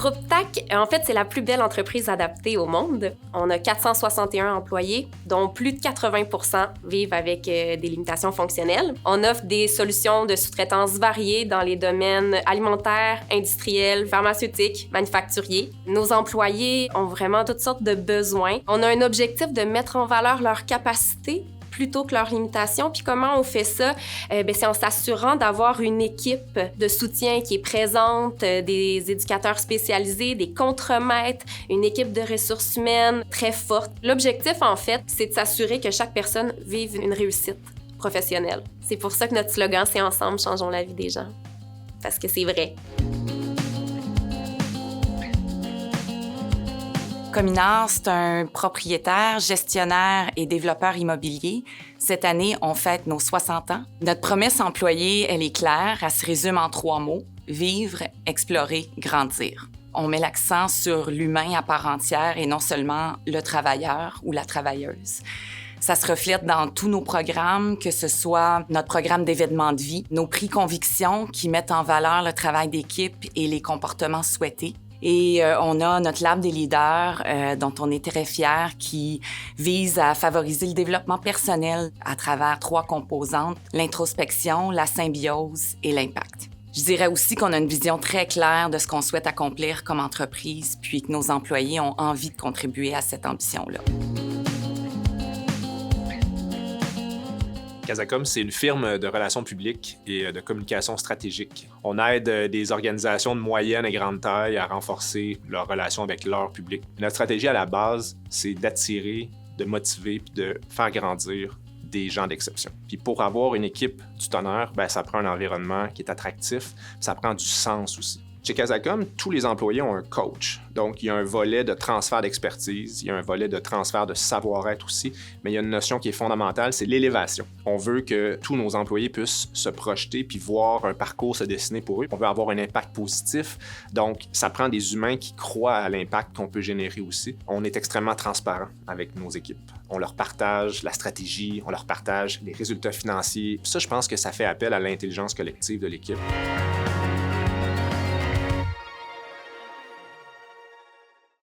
Groupe TAC, en fait, c'est la plus belle entreprise adaptée au monde. On a 461 employés, dont plus de 80% vivent avec des limitations fonctionnelles. On offre des solutions de sous-traitance variées dans les domaines alimentaires, industriels, pharmaceutiques, manufacturiers. Nos employés ont vraiment toutes sortes de besoins. On a un objectif de mettre en valeur leurs capacités plutôt que leurs limitations. Puis comment on fait ça? C'est en s'assurant d'avoir une équipe de soutien qui est présente, des éducateurs spécialisés, des contremaîtres, une équipe de ressources humaines très forte. L'objectif, en fait, c'est de s'assurer que chaque personne vive une réussite professionnelle. C'est pour ça que notre slogan, c'est « Ensemble, changeons la vie des gens ». Parce que c'est vrai. Cominar, c'est un propriétaire, gestionnaire et développeur immobilier. Cette année, on fête nos 60 ans. Notre promesse employée, elle est claire. Elle se résume en 3 mots. Vivre, explorer, grandir. On met l'accent sur l'humain à part entière et non seulement le travailleur ou la travailleuse. Ça se reflète dans tous nos programmes, que ce soit notre programme d'événements de vie, nos prix Conviction qui mettent en valeur le travail d'équipe et les comportements souhaités. Et on a notre Lab des leaders, dont on est très fiers, qui vise à favoriser le développement personnel à travers 3 composantes, l'introspection, la symbiose et l'impact. Je dirais aussi qu'on a une vision très claire de ce qu'on souhaite accomplir comme entreprise, puis que nos employés ont envie de contribuer à cette ambition-là. Casacom, c'est une firme de relations publiques et de communication stratégique. On aide des organisations de moyenne et grande taille à renforcer leurs relations avec leur public. Notre stratégie à la base, c'est d'attirer, de motiver puis de faire grandir des gens d'exception. Puis pour avoir une équipe du tonnerre, ça prend un environnement qui est attractif, ça prend du sens aussi. Chez Casacom, tous les employés ont un coach. Donc, il y a un volet de transfert d'expertise, il y a un volet de transfert de savoir-être aussi, mais il y a une notion qui est fondamentale, c'est l'élévation. On veut que tous nos employés puissent se projeter puis voir un parcours se dessiner pour eux. On veut avoir un impact positif, donc ça prend des humains qui croient à l'impact qu'on peut générer aussi. On est extrêmement transparent avec nos équipes. On leur partage la stratégie, on leur partage les résultats financiers. Ça, je pense que ça fait appel à l'intelligence collective de l'équipe.